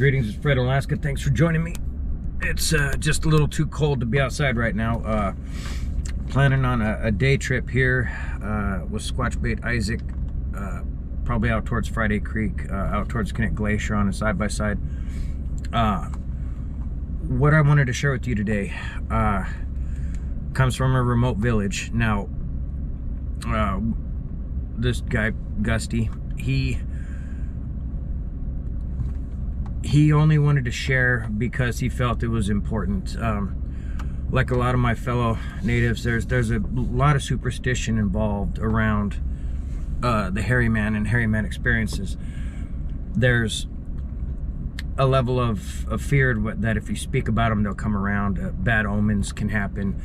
Greetings, it's Fred in Alaska. Thanks for joining me. It's just a little too cold to be outside right now. Planning on a day trip here with Squatchbait Isaac, probably out towards Friday Creek, out towards Connect Glacier on a side-by-side. What I wanted to share with you today comes from a remote village. Now, this guy, Gusty, he only wanted to share because he felt it was important. Like a lot of my fellow natives, there's a lot of superstition involved around the hairy man and hairy man experiences. There's a level of fear that if you speak about them, they'll come around. Bad omens can happen.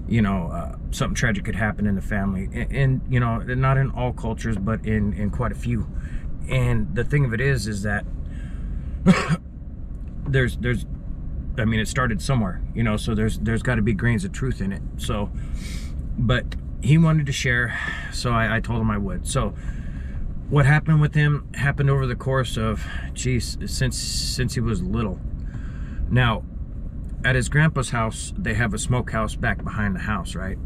You know, something tragic could happen in the family. And you know, not in all cultures, but in quite a few. And the thing of it is that there's I mean, it started somewhere, you know, so there's got to be grains of truth in it. So, but he wanted to share, so I told him I would. So what happened with him happened over the course of, geez, since he was little. Now, at his grandpa's house, they have a smokehouse back behind the house, right?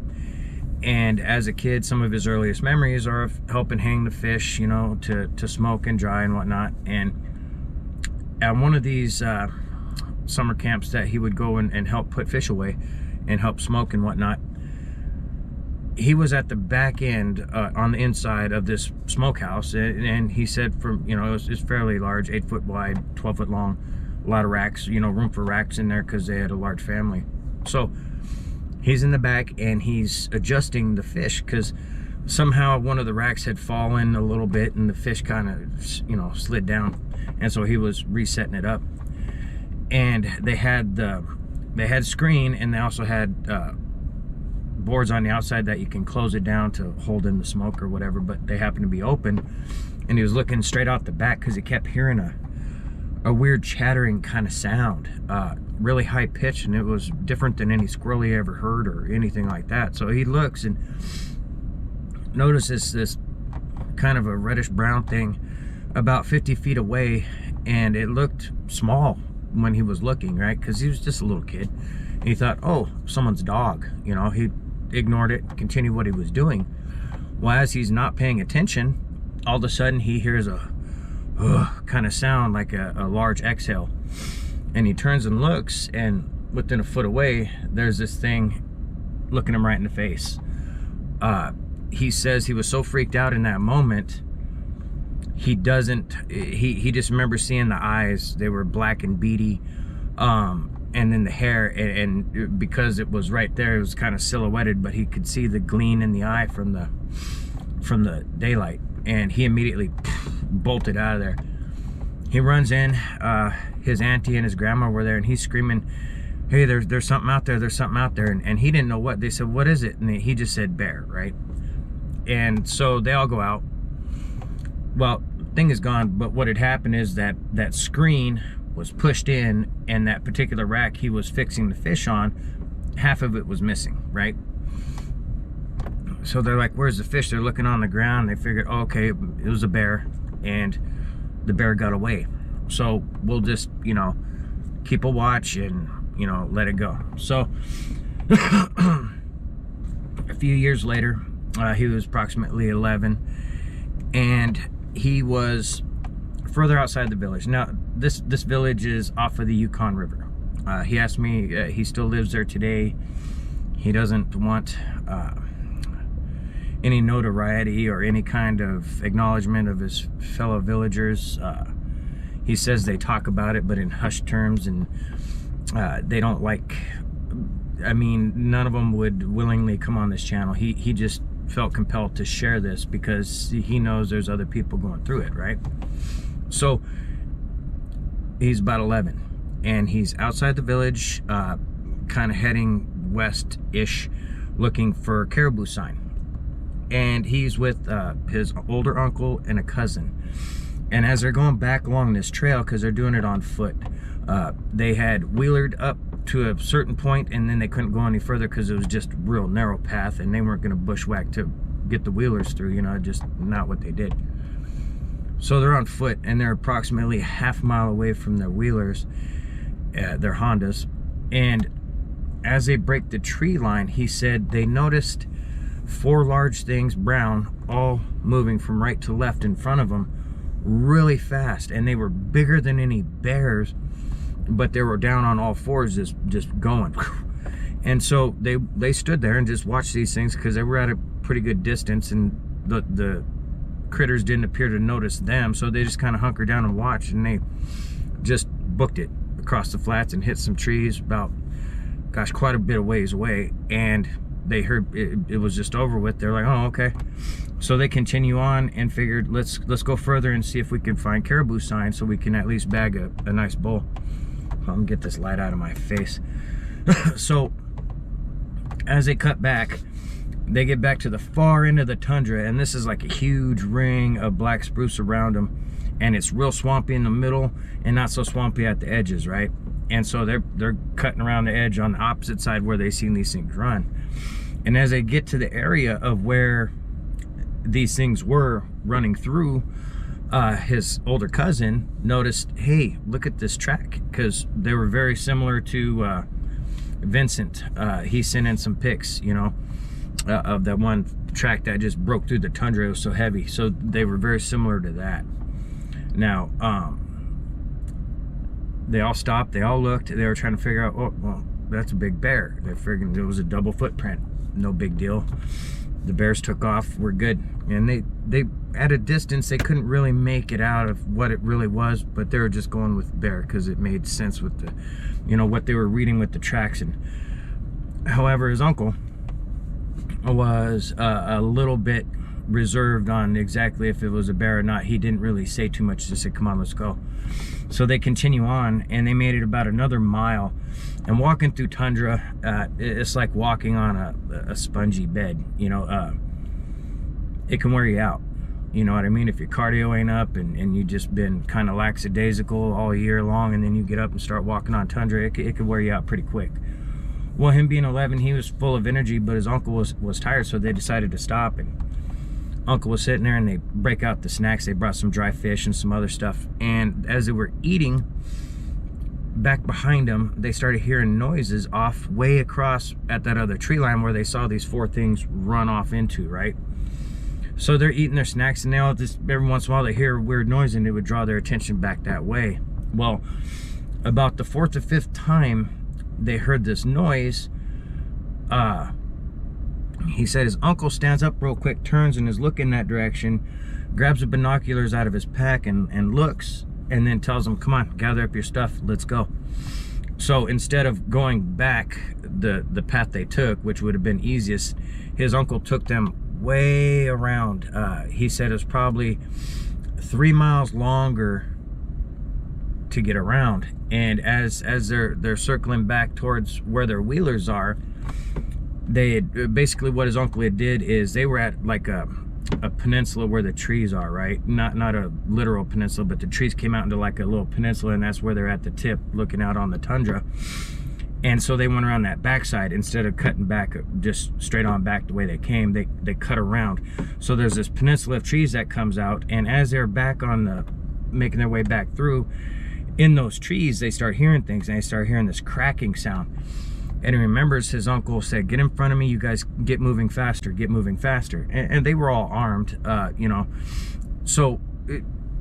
And as a kid, some of his earliest memories are of helping hang the fish, you know, to smoke and dry and whatnot. And at one of these summer camps that he would go and help put fish away and help smoke and whatnot, he was at the back end on the inside of this smokehouse, and he said, from, you know, it's fairly large, 8 foot wide, 12 foot long, a lot of racks, you know, room for racks in there because they had a large family. So he's in the back and he's adjusting the fish because somehow one of the racks had fallen a little bit and the fish kind of, you know, slid down. And so he was resetting it up. And they had screen, and they also had boards on the outside that you can close it down to hold in the smoke or whatever, but they happened to be open. And he was looking straight out the back because he kept hearing a weird chattering kind of sound, really high pitched, and it was different than any squirrel he ever heard or anything like that. So he looks and notices this kind of a reddish brown thing about 50 feet away, and it looked small when he was looking, right? Because he was just a little kid, and he thought, oh, someone's dog, you know. He ignored it, continued what he was doing. Well, as he's not paying attention, all of a sudden he hears a kind of sound like a large exhale, and he turns and looks, and within a foot away there's this thing looking him right in the face. He says he was so freaked out in that moment, he just remembers seeing the eyes. They were black and beady, and then the hair, and because it was right there, it was kind of silhouetted, but he could see the gleam in the eye from the daylight, and he immediately bolted out of there. He runs in, his auntie and his grandma were there, and he's screaming, hey, there's something out there, there's something out there, and he didn't know what. They said, what is it? And he just said bear, right? And so they all go out. Well, thing is gone, but what had happened is that screen was pushed in, and that particular rack he was fixing the fish on, half of it was missing, right? So they're like, where's the fish? They're looking on the ground. They figured, oh, okay, it was a bear, and the bear got away. So we'll just, you know, keep a watch and, you know, let it go. So a few years later, he was approximately 11, and he was further outside the village. Now, this village is off of the Yukon River. He asked me, he still lives there today. He doesn't want any notoriety or any kind of acknowledgement of his fellow villagers. He says they talk about it, but in hushed terms, and they don't like, I mean, none of them would willingly come on this channel. He just felt compelled to share this because he knows there's other people going through it, right? So he's about 11, and he's outside the village, kind of heading west-ish, looking for caribou sign. And he's with his older uncle and a cousin. And as they're going back along this trail, because they're doing it on foot, they had wheelered up to a certain point, and then they couldn't go any further because it was just a real narrow path, and they weren't going to bushwhack to get the wheelers through, you know, just not what they did. So they're on foot, and they're approximately a half mile away from their wheelers, their Hondas. And as they break the tree line, he said they noticed 4 large things, brown, all moving from right to left in front of them really fast. And they were bigger than any bears, but they were down on all fours, just going. And so they stood there and just watched these things, because they were at a pretty good distance, and the critters didn't appear to notice them, so they just kind of hunkered down and watched, and they just booked it across the flats and hit some trees about, gosh, quite a bit of ways away. And they heard it was just over with. They're like, oh, okay. So they continue on and figured, let's go further and see if we can find caribou signs, so we can at least bag a nice bull. Let me get this light out of my face. So as they cut back, they get back to the far end of the tundra, and this is like a huge ring of black spruce around them, and it's real swampy in the middle and not so swampy at the edges, right? And so they're cutting around the edge on the opposite side where they've seen these things run. And as they get to the area of where these things were running through, his older cousin noticed, hey, look at this track, because they were very similar to Vincent. He sent in some pics, you know, of that one track that just broke through the tundra. It was so heavy. So they were very similar to that. Now, they all stopped, they all looked, they were trying to figure out, oh, well, that's a big bear. They're figuring it was a double footprint. No big deal. The bears took off, we're good. And they at a distance, they couldn't really make it out of what it really was, but they were just going with bear because it made sense with the, you know, what they were reading with the tracks. And however, his uncle was a little bit reserved on exactly if it was a bear or not. He didn't really say too much, just said, come on, let's go. So they continue on, and they made it about another mile. And walking through tundra, it's like walking on a spongy bed, you know. It can wear you out, you know what I mean? If your cardio ain't up and you just been kind of lackadaisical all year long, and then you get up and start walking on tundra, it could wear you out pretty quick. Well, him being 11, he was full of energy, but his uncle was tired, so they decided to stop. And uncle was sitting there, and they break out the snacks. They brought some dry fish and some other stuff. And as they were eating, back behind them, they started hearing noises off way across at that other tree line where they saw these 4 things run off into, right? So they're eating their snacks, and they all just, every once in a while, they hear a weird noise, and it would draw their attention back that way. Well, about the 4th or 5th time they heard this noise, he said his uncle stands up real quick, turns and is looking that direction, grabs the binoculars out of his pack and looks, and then tells them, come on, gather up your stuff, let's go. So instead of going back the path they took, which would have been easiest, his uncle took them way around. He said it was probably 3 miles longer to get around. And as they're circling back towards where their wheelers are, they had, basically what his uncle had did is they were at like a peninsula where the trees are, right? Not a literal peninsula, but the trees came out into like a little peninsula, and that's where they're at the tip looking out on the tundra. And so they went around that backside instead of cutting back just straight on back the way they came. They cut around. So there's this peninsula of trees that comes out, and as they're back on the making their way back through, in those trees they start hearing things, and they start hearing this cracking sound. And he remembers his uncle said, get in front of me, you guys, get moving faster, get moving faster. And they were all armed, you know. So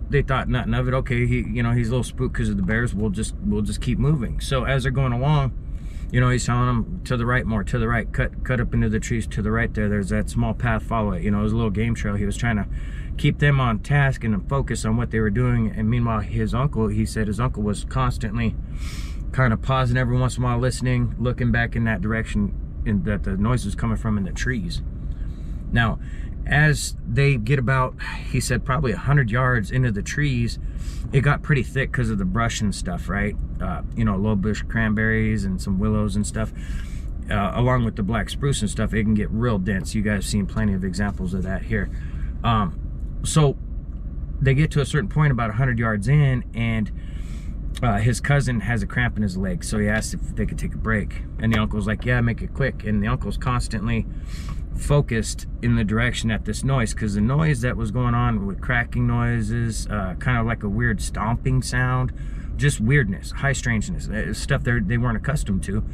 they thought nothing of it. Okay, he's a little spooked because of the bears. We'll just keep moving. So as they're going along, you know, he's telling them to the right more, to the right, cut up into the trees to the right there. There's that small path, follow it. You know, it was a little game trail. He was trying to keep them on task and focus on what they were doing. And meanwhile, his uncle, he said his uncle was constantly kind of pausing every once in a while, listening, looking back in that direction that the noise was coming from in the trees. Now, as they get about, he said, probably 100 yards into the trees, it got pretty thick because of the brush and stuff, right? You know, low bush cranberries and some willows and stuff. Along with the black spruce and stuff, it can get real dense. You guys have seen plenty of examples of that here. So they get to a certain point about 100 yards in, and his cousin has a cramp in his leg, so he asked if they could take a break, and the uncle's like, yeah, make it quick. And the uncle's constantly focused in the direction at this noise, because the noise that was going on with cracking noises, kind of like a weird stomping sound, just weirdness, high strangeness, stuff they weren't accustomed to,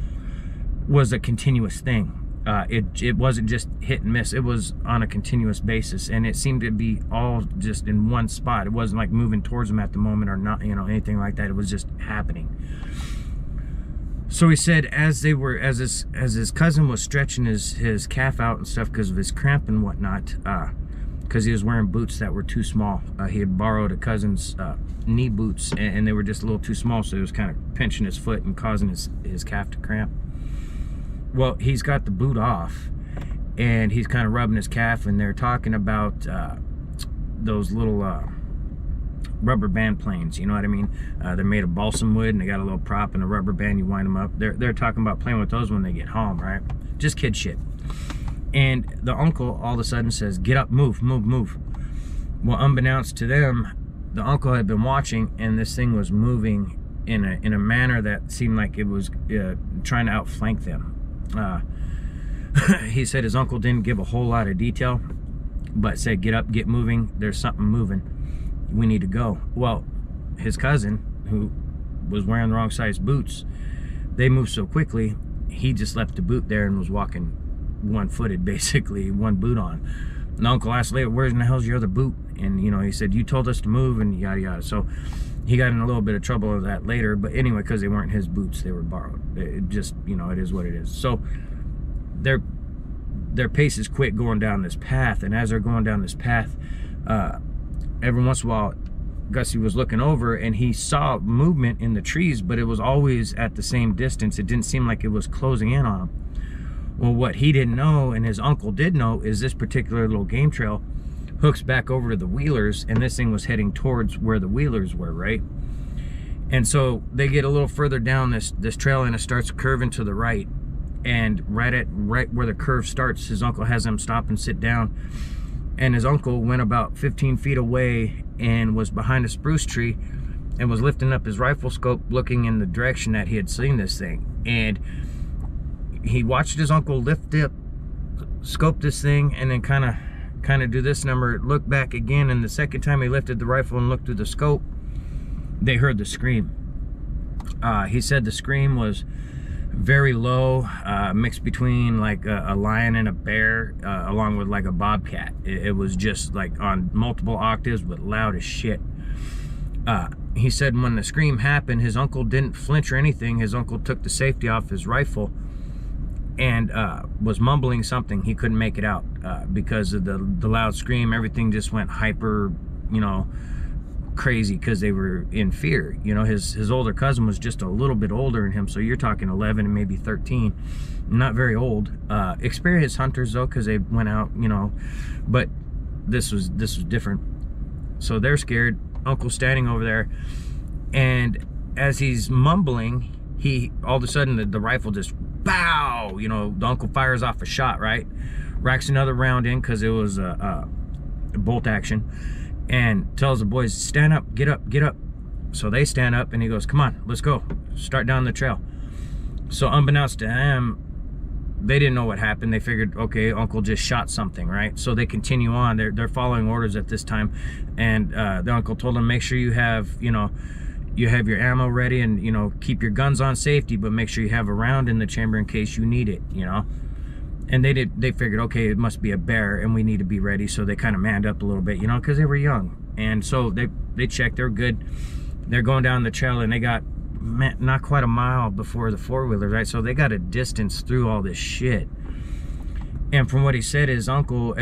was a continuous thing. It wasn't just hit and miss, it was on a continuous basis, and it seemed to be all just in one spot. It wasn't like moving towards them at the moment or not, you know, anything like that. It was just happening. So he said as his cousin was stretching his calf out and stuff because of his cramp and whatnot, because he was wearing boots that were too small. He had borrowed a cousin's knee boots, and they were just a little too small, so he was kind of pinching his foot and causing his calf to cramp. Well, he's got the boot off, and he's kind of rubbing his calf, and they're talking about those little rubber band planes, you know what I mean? They're made of balsam wood, and they got a little prop and a rubber band. You wind them up. They're talking about playing with those when they get home, right? Just kid shit. And the uncle all of a sudden says, "Get up, move, move, move." Well, unbeknownst to them, the uncle had been watching, and this thing was moving in a manner that seemed like it was trying to outflank them. He said his uncle didn't give a whole lot of detail, but said, "Get up, get moving. There's something moving. We need to go." Well, his cousin, who was wearing the wrong size boots, they moved so quickly, he just left the boot there and was walking one-footed, basically, one boot on. And the uncle asked later, "Where's in the hell's your other boot?" And, you know, he said, "You told us to move," and yada yada. So he got in a little bit of trouble with that later, but anyway, because they weren't his boots, they were borrowed. It just, you know, it is what it is. So their pace is quick going down this path, and as they're going down this path, every once in a while, Gussie was looking over, and he saw movement in the trees, but it was always at the same distance. It didn't seem like it was closing in on him. Well, what he didn't know, and his uncle did know, is this particular little game trail hooks back over to the Wheelers, and this thing was heading towards where the Wheelers were, right? And so they get a little further down this trail, and it starts curving to the right, and right where the curve starts, his uncle has him stop and sit down, and his uncle went about 15 feet away and was behind a spruce tree and was lifting up his rifle scope, looking in the direction that he had seen this thing. And he watched his uncle lift up, scope this thing, and then kind of do this number, look back again, and the second time he lifted the rifle and looked through the scope, they heard the scream. He said the scream was very low, mixed between like a lion and a bear, along with like a bobcat. It was just like on multiple octaves, but loud as shit. He said when the scream happened, his uncle didn't flinch or anything. His uncle took the safety off his rifle and was mumbling something. He couldn't make it out because of the loud scream. Everything just went hyper, you know, crazy, because they were in fear. You know, his older cousin was just a little bit older than him, so you're talking 11 and maybe 13, not very old. Experienced hunters though, because they went out, you know, but this was different. So they're scared. Uncle's standing over there, and as he's mumbling, he all of a sudden the rifle just bow, you know, the uncle fires off a shot, right, racks another round in, because it was a bolt action, and tells the boys, "Stand up, get up, get up." So they stand up, and he goes, "Come on, let's go, start down the trail." So unbeknownst to them, they didn't know what happened. They figured, okay, uncle just shot something, right? So they continue on. They're following orders at this time, and the uncle told them, make sure you have, you know, you have your ammo ready, and, you know, keep your guns on safety, but make sure you have a round in the chamber in case you need it, you know. And they figured, okay, it must be a bear and we need to be ready. So they kind of manned up a little bit, you know, because they were young. And so they checked, they're good. They're going down the trail, and they got not quite a mile before the four-wheelers, right? So they got a distance through all this shit. And from what he said, his uncle,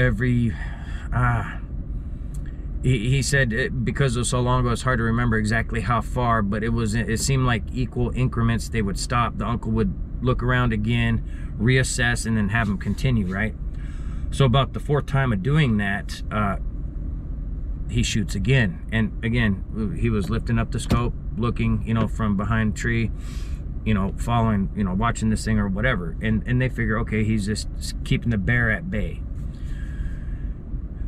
he said because it was so long ago, it's hard to remember exactly how far, but it seemed like equal increments. They would stop, the uncle would look around again, reassess, and then have him continue, right? So about the fourth time of doing that, he shoots again. And again, he was lifting up the scope, looking, you know, from behind a tree, you know, following, you know, watching this thing or whatever. And they figure, okay, he's just keeping the bear at bay.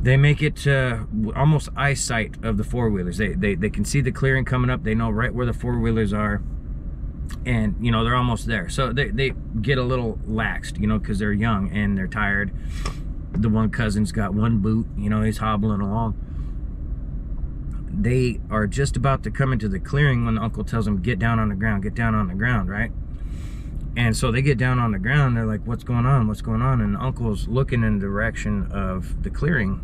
They make it to almost eyesight of the four-wheelers. They can see the clearing coming up. They know right where the four-wheelers are. And, you know, they're almost there. So they get a little laxed, you know, because they're young and they're tired. The one cousin's got one boot, you know, he's hobbling along. They are just about to come into the clearing when the uncle tells them, get down on the ground, get down on the ground, right? And so they get down on the ground. They're like, what's going on? What's going on? And the uncle's looking in the direction of the clearing.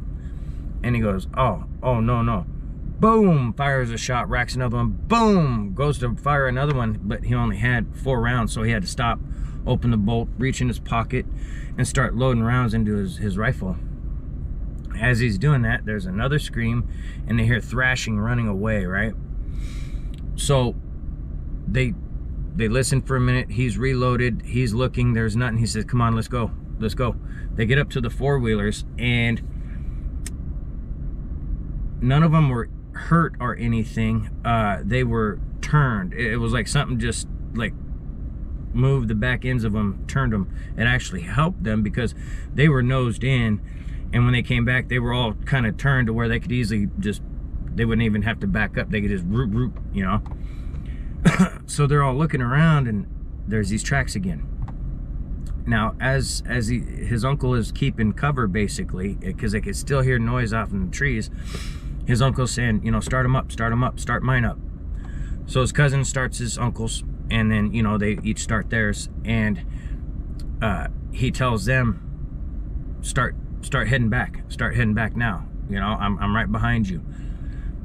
And he goes, oh, no. Boom, fires a shot, racks another one. Boom, goes to fire another one. But he only had 4 rounds, so he had to stop, open the bolt, reach in his pocket, and start loading rounds into his rifle. As he's doing that, there's another scream, and they hear thrashing running away, right? So they listen for a minute. He's reloaded. He's looking. There's nothing. He says, come on, let's go. Let's go. They get up to the four-wheelers, and none of them were hurt or anything. They were turned. It was like something just like moved the back ends of them, turned them. It actually helped them because they were nosed in, and when they came back, they were all kind of turned to where they could easily just, they wouldn't even have to back up. They could just root, you know. So they're all looking around, and there's these tracks again. Now, as his uncle is keeping cover, basically, because they could still hear noise off in the trees, his uncle's saying, you know, start them up, start mine up. So his cousin starts his uncle's, and then, you know, they each start theirs, and he tells them, start heading back now. You know, I'm right behind you.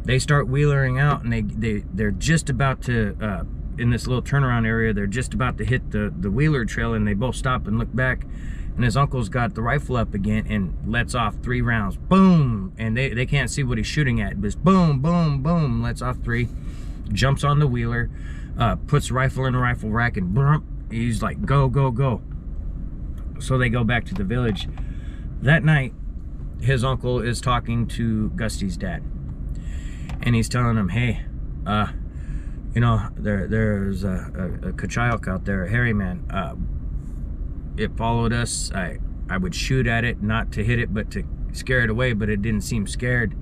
They start wheelering out, and they're just about to, in this little turnaround area, they're just about to hit the wheeler trail, and they both stop and look back, and his uncle's got the rifle up again and lets off 3 rounds. Boom! And they can't see what he's shooting at, but it's boom, boom, boom, lets off 3, jumps on the wheeler, puts the rifle in the rifle rack, and boom, he's like, go, go, go. So they go back to the village. That night, his uncle is talking to Gusty's dad, and he's telling him, hey, you know, there's a Kachayok out there, a hairy man. It followed us. I would shoot at it, not to hit it, but to scare it away, but it didn't seem scared.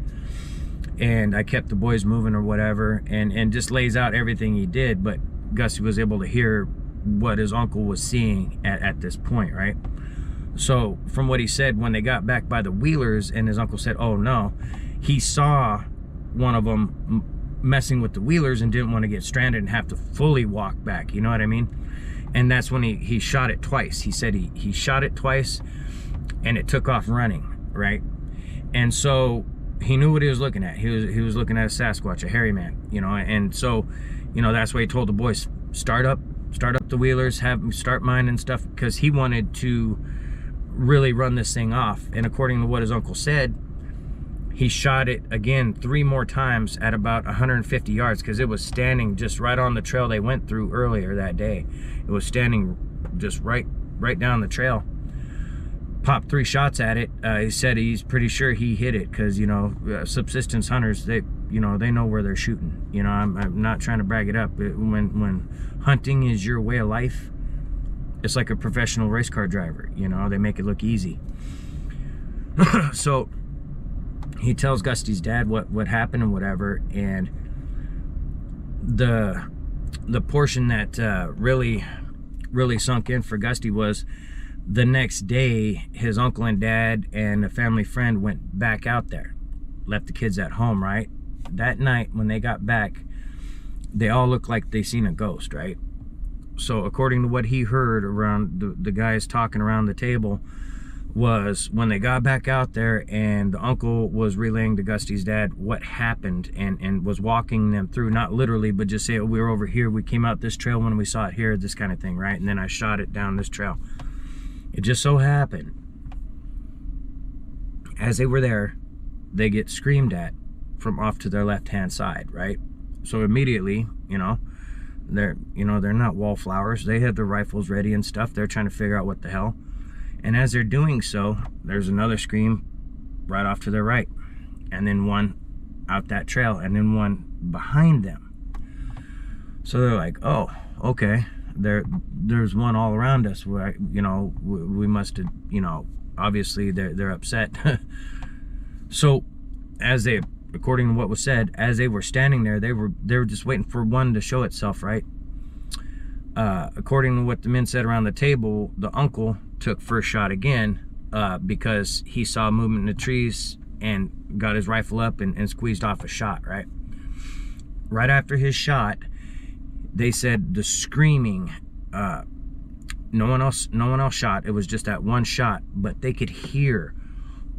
And I kept the boys moving or whatever, and just lays out everything he did. But Gusty was able to hear what his uncle was seeing at this point, right? So from what he said, when they got back by the wheelers, and his uncle said, oh no, he saw one of them messing with the wheelers and didn't want to get stranded and have to fully walk back, you know what I mean? And that's when he shot it twice. He said he shot it twice, and it took off running, right? And so he knew what he was looking at. He was looking at a Sasquatch, a hairy man, you know. And so, you know, that's why he told the boys, start up the wheelers, start mine and stuff, because he wanted to really run this thing off. And according to what his uncle said, he shot it again 3 more times at about 150 yards, because it was standing just right on the trail they went through earlier that day. It was standing just right down the trail. Popped 3 shots at it. He said he's pretty sure he hit it, because, you know, subsistence hunters, they know where they're shooting. You know, I'm not trying to brag it up. When hunting is your way of life, it's like a professional race car driver. You know, they make it look easy. So he tells Gusty's dad what happened and whatever, and the portion that really sunk in for Gusty was the next day. His uncle and dad and a family friend went back out there, left the kids at home, right? That night when they got back, they all looked like they seen a ghost, right? So according to what he heard around the guys talking around the table, was when they got back out there, and the uncle was relaying to Gusty's dad what happened, and was walking them through, not literally, but just say, oh, we were over here, we came out this trail when we saw it here, this kind of thing, right? And then I shot it down this trail. It just so happened, as they were there, they get screamed at from off to their left-hand side, right? So immediately, you know, they're not wallflowers. They have their rifles ready and stuff. They're trying to figure out what the hell. And as they're doing so, there's another scream right off to their right, and then one out that trail, and then one behind them. So they're like, oh, okay, there's one all around us. Where, you know, we must have, you know, obviously they're upset. So according to what was said, as they were standing there, they were just waiting for one to show itself, right? According to what the men said around the table, the uncle took first shot again because he saw movement in the trees and got his rifle up and squeezed off a shot, right? Right after his shot, they said the screaming, no one else shot. It was just that one shot, but they could hear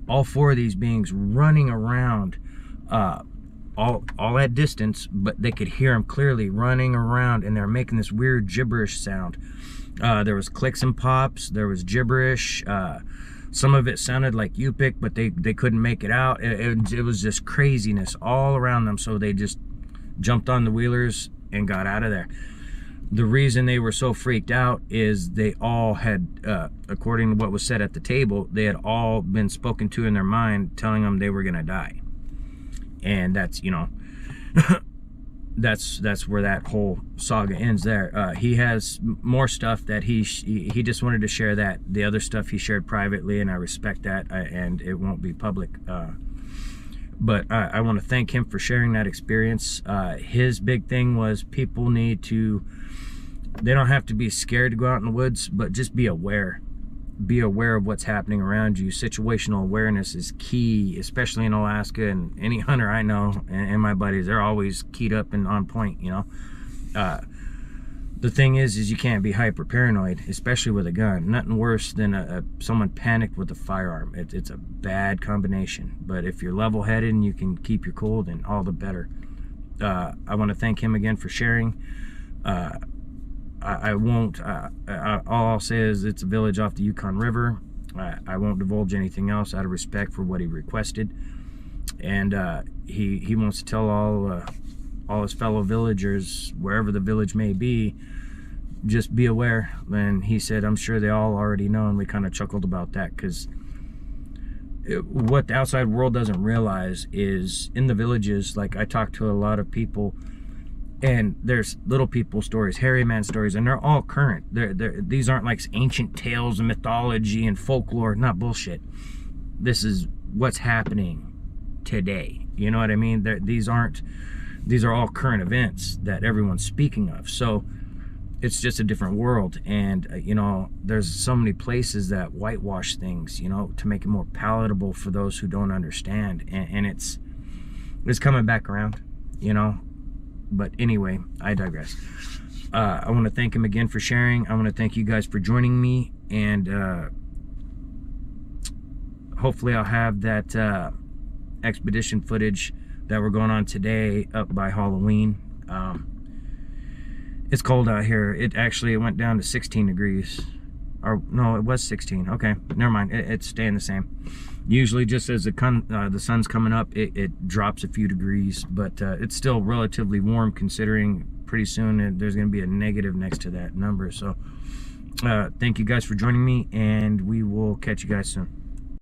all four of these beings running around, all at distance, but they could hear them clearly running around, and they're making this weird gibberish sound. There was clicks and pops, there was gibberish, some of it sounded like Yupik, but they couldn't make it out. It was just craziness all around them, so they just jumped on the wheelers and got out of there. The reason they were so freaked out is they all had, according to what was said at the table, they had all been spoken to in their mind, telling them they were gonna die. And that's, you know, that's where that whole saga ends there. He has more stuff that he just wanted to share. That the other stuff he shared privately, and I respect that, and it won't be public. But I want to thank him for sharing that experience. His big thing was people need to, they don't have to be scared to go out in the woods, but just be aware. Be aware of what's happening around you. Situational awareness is key, especially in Alaska, and any hunter I know and my buddies, they're always keyed up and on point, you know. The thing is you can't be hyper paranoid, especially with a gun. Nothing worse than someone panicked with a firearm. It's a bad combination. But if you're level-headed and you can keep your cool, then all the better. I want to thank him again for sharing. I won't, all I'll say is it's a village off the Yukon River. I won't divulge anything else out of respect for what he requested. And he wants to tell all his fellow villagers, wherever the village may be, just be aware. And he said, I'm sure they all already know, and we kind of chuckled about that, because what the outside world doesn't realize is in the villages, like I talked to a lot of people, and there's little people stories, hairy man stories, and they're all current. These aren't like ancient tales and mythology and folklore, not bullshit. This is what's happening today. You know what I mean? These are all current events that everyone's speaking of. So it's just a different world. And you know, there's so many places that whitewash things, you know, to make it more palatable for those who don't understand. And it's coming back around, you know. But anyway, I digress. I want to thank him again for sharing. I want to thank you guys for joining me, and hopefully I'll have that expedition footage that we're going on today up by Halloween. It's cold out here. It went down to 16 degrees. Or no, it was 16. Okay, never mind. It's staying the same. Usually just as the sun's coming up, it drops a few degrees, but it's still relatively warm, considering pretty soon there's going to be a negative next to that number. So thank you guys for joining me, and we will catch you guys soon.